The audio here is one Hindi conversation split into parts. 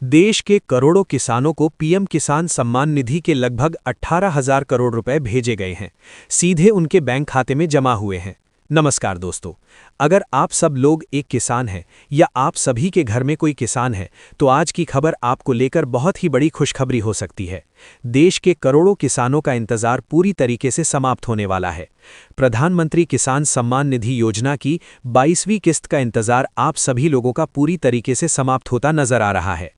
देश के करोड़ों किसानों को पीएम किसान सम्मान निधि के लगभग 18,000 करोड़ रुपए भेजे गए हैं, सीधे उनके बैंक खाते में जमा हुए हैं। नमस्कार दोस्तों, अगर आप सब लोग एक किसान हैं या आप सभी के घर में कोई किसान है तो आज की खबर आपको लेकर बहुत ही बड़ी खुशखबरी हो सकती है। देश के करोड़ों किसानों का इंतजार पूरी तरीके से समाप्त होने वाला है। प्रधानमंत्री किसान सम्मान निधि योजना की 22वीं किस्त का इंतजार आप सभी लोगों का पूरी तरीके से समाप्त होता नजर आ रहा है।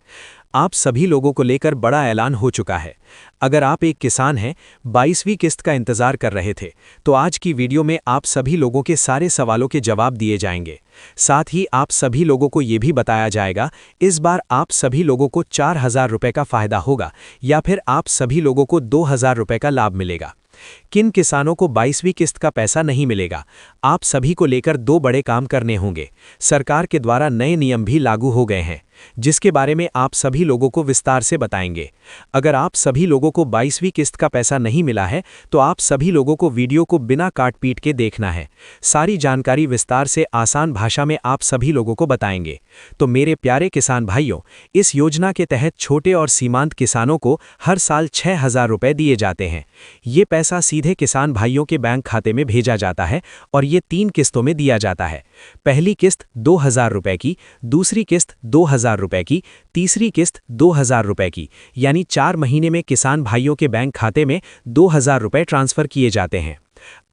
आप सभी लोगों को लेकर बड़ा ऐलान हो चुका है। अगर आप एक किसान हैं, 22वीं किस्त का इंतजार कर रहे थे, तो आज की वीडियो में आप सभी लोगों के सारे सवालों के जवाब दिए जाएंगे। साथ ही आप सभी लोगों को ये भी बताया जाएगा इस बार आप सभी लोगों को 4,000 रुपये का फायदा होगा या फिर आप सभी लोगों को 2,000 रुपये का लाभ मिलेगा। किन किसानों को 22वीं किस्त का पैसा नहीं मिलेगा, आप सभी को लेकर दो बड़े काम करने होंगे। सरकार के द्वारा नए नियम भी लागू हो गए हैं, जिसके बारे में आप सभी लोगों को विस्तार से बताएंगे। अगर आप सभी लोगों को 22वीं किस्त का पैसा नहीं मिला है तो आप सभी लोगों को वीडियो को बिना काट पीट के देखना है। सारी जानकारी विस्तार से आसान भाषा में आप सभी लोगों को बताएंगे। तो मेरे प्यारे किसान भाइयों, इस योजना के तहत छोटे और सीमांत किसानों को हर साल 6,000 रुपये दिए जाते हैं। ये पैसा सीधे किसान भाइयों के बैंक खाते में भेजा जाता है और ये 3 किस्तों में दिया जाता है। पहली किस्त 2,000 रुपये की, दूसरी किस्त 2,000 रुपये की, तीसरी किस्त 2,000 रुपये की, यानी 4 महीने में किसान भाइयों के बैंक खाते में 2,000 रुपये ट्रांसफर किए जाते हैं।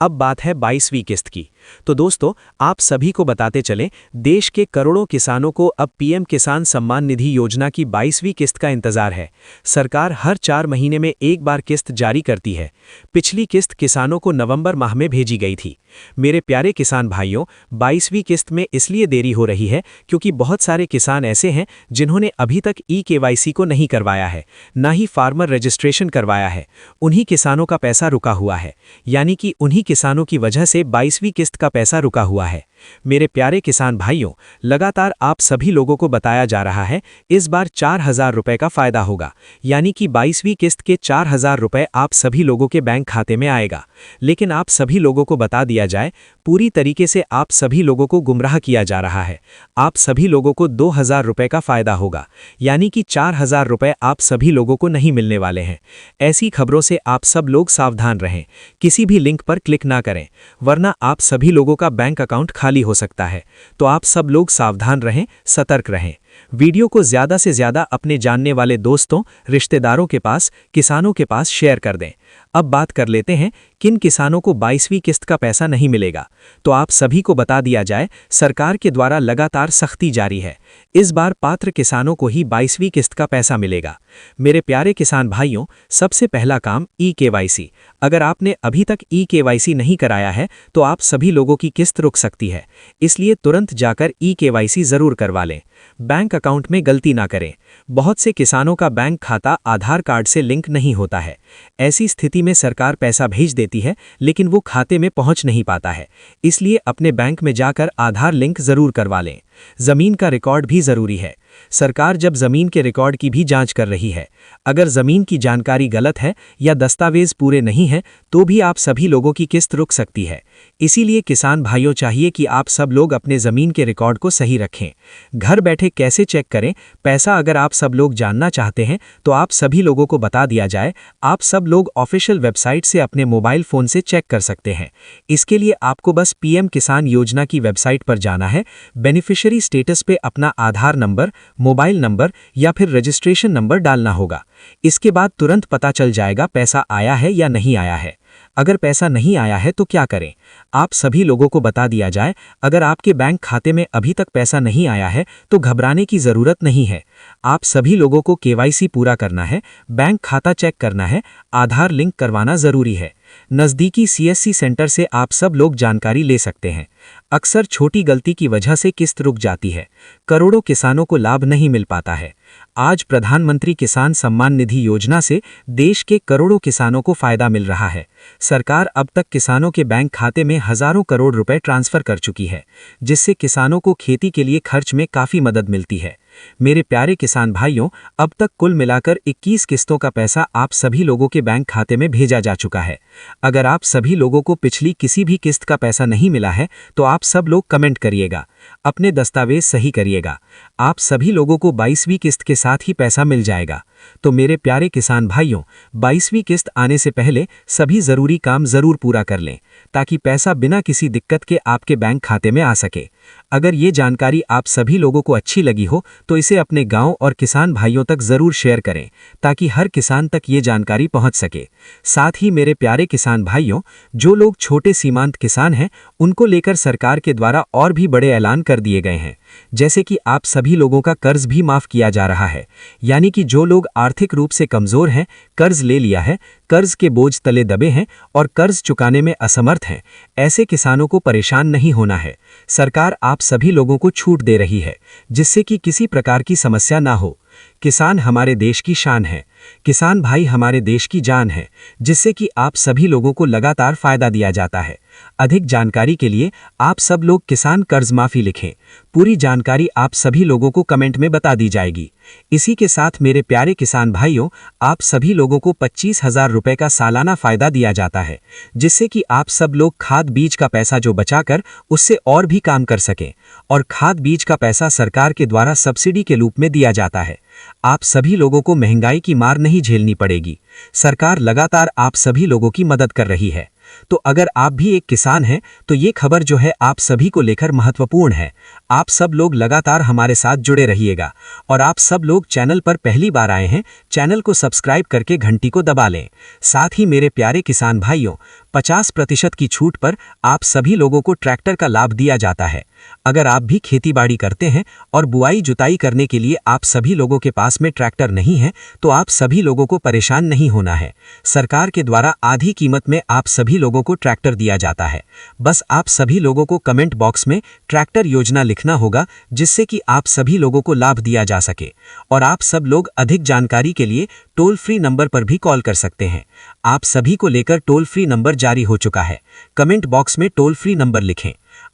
अब बात है 22वीं किस्त की। तो दोस्तों, आप सभी को बताते चलें, देश के करोड़ों किसानों को अब पीएम किसान सम्मान निधि योजना की 22वीं किस्त का इंतजार है। सरकार हर 4 महीने में एक बार किस्त जारी करती है। पिछली किस्त किसानों को नवंबर माह में भेजी गई थी। मेरे प्यारे किसान भाइयों, 22वीं किस्त में इसलिए देरी हो रही है क्योंकि बहुत सारे किसान ऐसे हैं जिन्होंने अभी तक ई-केवाईसी को नहीं करवाया है, ना ही फार्मर रजिस्ट्रेशन करवाया है। उन्हीं किसानों का पैसा रुका हुआ है, यानी कि उन्हीं किसानों की वजह से 22वीं किस्त का पैसा रुका हुआ है। मेरे प्यारे किसान भाइयों, लगातार आप सभी लोगों को बताया जा रहा है इस बार 4,000 रुपये का फायदा होगा, यानी कि 22वीं किस्त के 4,000 रुपये आप सभी लोगों के बैंक खाते में आएगा। लेकिन आप सभी लोगों को बता दिया जाए, पूरी तरीके से आप सभी लोगों को गुमराह किया जा रहा है। आप सभी लोगों को 2,000 रुपये का फायदा होगा, यानी कि 4,000 रुपये आप सभी लोगों को नहीं मिलने वाले हैं। ऐसी खबरों से आप सब लोग सावधान रहें, किसी भी लिंक पर क्लिक ना करें, वरना आप सभी लोगों का बैंक अकाउंट खाली हो सकता है। तो आप सब लोग सावधान रहें, सतर्क रहें। वीडियो को ज़्यादा से ज़्यादा अपने जानने वाले दोस्तों, रिश्तेदारों के पास, किसानों के पास शेयर कर दें। अब बात कर लेते हैं किन किसानों को 22वीं किस्त का पैसा नहीं मिलेगा। तो आप सभी को बता दिया जाए, सरकार के द्वारा लगातार सख्ती जारी है। इस बार पात्र किसानों को ही 22वीं किस्त का पैसा मिलेगा। मेरे प्यारे किसान भाइयों, सबसे पहला काम ई-केवाईसी। अगर आपने अभी तक ई-केवाईसी नहीं कराया है तो आप सभी लोगों की किस्त रुक सकती है, इसलिए तुरंत जाकर ई-केवाईसी जरूर करवा लें। बैंक अकाउंट में गलती ना करें। बहुत से किसानों का बैंक खाता आधार कार्ड से लिंक नहीं होता है। ऐसी स्थिति में सरकार पैसा भेज देती है लेकिन वो खाते में पहुंच नहीं पाता है, इसलिए अपने बैंक में जाकर आधार लिंक जरूर करवा लें। जमीन का रिकॉर्ड भी जरूरी है। सरकार जब जमीन के रिकॉर्ड की भी जांच कर रही है, अगर जमीन की जानकारी गलत है या दस्तावेज पूरे नहीं हैं तो भी आप सभी लोगों की किस्त रुक सकती है। इसीलिए किसान भाइयों, चाहिए कि आप सब लोग अपने जमीन के रिकॉर्ड को सही रखें। घर बैठे कैसे चेक करें पैसा, अगर आप सब लोग जानना चाहते हैं तो आप सभी लोगों को बता दिया जाए। आप सब लोग ऑफिशियल वेबसाइट से अपने मोबाइल फोन से चेक कर सकते हैं। इसके लिए आपको बस पीएम किसान योजना की वेबसाइट पर जाना है। बेनिफिशियरी स्टेटस पे अपना आधार नंबर, मोबाइल नंबर या फिर रजिस्ट्रेशन नंबर डालना होगा। इसके बाद तुरंत पता चल जाएगा पैसा आया है या नहीं आया है। अगर पैसा नहीं आया है तो क्या करें, आप सभी लोगों को बता दिया जाए। अगर आपके बैंक खाते में अभी तक पैसा नहीं आया है तो घबराने की ज़रूरत नहीं है। आप सभी लोगों को केवाईसी पूरा करना है, बैंक खाता चेक करना है, आधार लिंक करवाना ज़रूरी है। नज़दीकी सीएससी सेंटर से आप सब लोग जानकारी ले सकते हैं। अक्सर छोटी गलती की वजह से किस्त रुक जाती है, करोड़ों किसानों को लाभ नहीं मिल पाता है। आज प्रधानमंत्री किसान सम्मान निधि योजना से देश के करोड़ों किसानों को फायदा मिल रहा है। सरकार अब तक किसानों के बैंक खाते में हजारों करोड़ रुपए ट्रांसफर कर चुकी है, जिससे किसानों को खेती के लिए खर्च में काफ़ी मदद मिलती है। मेरे प्यारे किसान भाइयों, अब तक कुल मिलाकर 21 किस्तों का पैसा आप सभी लोगों के बैंक खाते में भेजा जा चुका है। अगर आप सभी लोगों को पिछली किसी भी किस्त का पैसा नहीं मिला है तो आप सब लोग कमेंट करिएगा। अपने दस्तावेज सही करिएगा। आप सभी लोगों को 22वीं किस्त के साथ ही पैसा मिल जाएगा। तो मेरे प्यारे किसान भाइयों, 22वीं किस्त आने से पहले सभी ज़रूरी काम ज़रूर पूरा कर लें, ताकि पैसा बिना किसी दिक्कत के आपके बैंक खाते में आ सके। अगर ये जानकारी आप सभी लोगों को अच्छी लगी हो तो इसे अपने गांव और किसान भाइयों तक ज़रूर शेयर करें, ताकि हर किसान तक ये जानकारी पहुंच सके। साथ ही मेरे प्यारे किसान भाइयों, जो लोग छोटे सीमांत किसान हैं, उनको लेकर सरकार के द्वारा और भी बड़े ऐलान कर दिए गए हैं। जैसे कि आप सभी लोगों का कर्ज भी माफ़ किया जा रहा है। यानी कि जो लोग आर्थिक रूप से कमज़ोर हैं, कर्ज ले लिया है, कर्ज के बोझ तले दबे हैं और कर्ज चुकाने में असमर्थ हैं, ऐसे किसानों को परेशान नहीं होना है। सरकार आप सभी लोगों को छूट दे रही है, जिससे कि किसी प्रकार की समस्या ना हो। किसान हमारे देश की शान है, किसान भाई हमारे देश की जान है, जिससे कि आप सभी लोगों को लगातार फायदा दिया जाता है। अधिक जानकारी के लिए आप सब लोग किसान कर्ज माफी लिखें। पूरी जानकारी आप सभी लोगों को कमेंट में बता दी जाएगी। इसी के साथ मेरे प्यारे किसान भाइयों, आप सभी लोगों को 25,000 रुपए का सालाना फायदा दिया जाता है, जिससे कि आप सब लोग खाद बीज का पैसा जो बचाकर उससे और भी काम कर सकें। और खाद बीज का पैसा सरकार के द्वारा सब्सिडी के रूप में दिया जाता है। आप सभी लोगों को महंगाई की मार नहीं झेलनी पड़ेगी। सरकार लगातार आप सभी लोगों की मदद कर रही है। तो अगर आप भी एक किसान हैं तो ये खबर जो है आप सभी को लेकर महत्वपूर्ण है। आप सब लोग लगातार हमारे साथ जुड़े रहिएगा। और आप सब लोग चैनल पर पहली बार आए हैं, चैनल को सब्सक्राइब करके घंटी को दबा लें। साथ ही मेरे प्यारे किसान भाइयों, 50% की छूट पर आप सभी लोगों को ट्रैक्टर का लाभ दिया जाता है। अगर आप भी खेतीबाड़ी करते हैं और बुआई जुताई करने के लिए आप सभी लोगों के पास में ट्रैक्टर नहीं है, तो आप सभी लोगों को परेशान नहीं होना है। सरकार के द्वारा आधी कीमत में आप सभी लोगों को ट्रैक्टर दिया जाता है। बस आप सभी लोगों को कमेंट बॉक्स में ट्रैक्टर योजना लिखना होगा, जिससे कि आप सभी लोगों को लाभ दिया जा सके। और आप सब लोग अधिक जानकारी के लिए टोल फ्री नंबर पर भी कॉल कर सकते हैं। आप सभी को लेकर टोल फ्री नंबर जारी हो चुका है। कमेंट बॉक्स में टोल फ्री नंबर लिखें।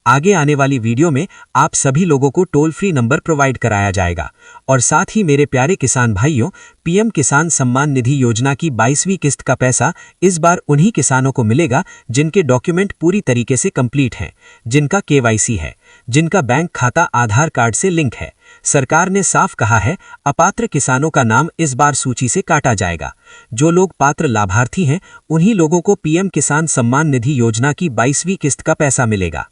आगे आने वाली वीडियो में आप सभी लोगों को टोल फ्री नंबर प्रोवाइड कराया जाएगा। और साथ ही मेरे प्यारे किसान भाइयों, पीएम किसान सम्मान निधि योजना की 22वीं किस्त का पैसा इस बार उन्हीं किसानों को मिलेगा जिनके डॉक्यूमेंट पूरी तरीके से कंप्लीट हैं, जिनका केवाईसी है, जिनका बैंक खाता आधार कार्ड से लिंक है। सरकार ने साफ कहा है, अपात्र किसानों का नाम इस बार सूची से काटा जाएगा। जो लोग पात्र लाभार्थी हैं, उन्हीं लोगों को पीएम किसान सम्मान निधि योजना की 22वीं किस्त का पैसा मिलेगा।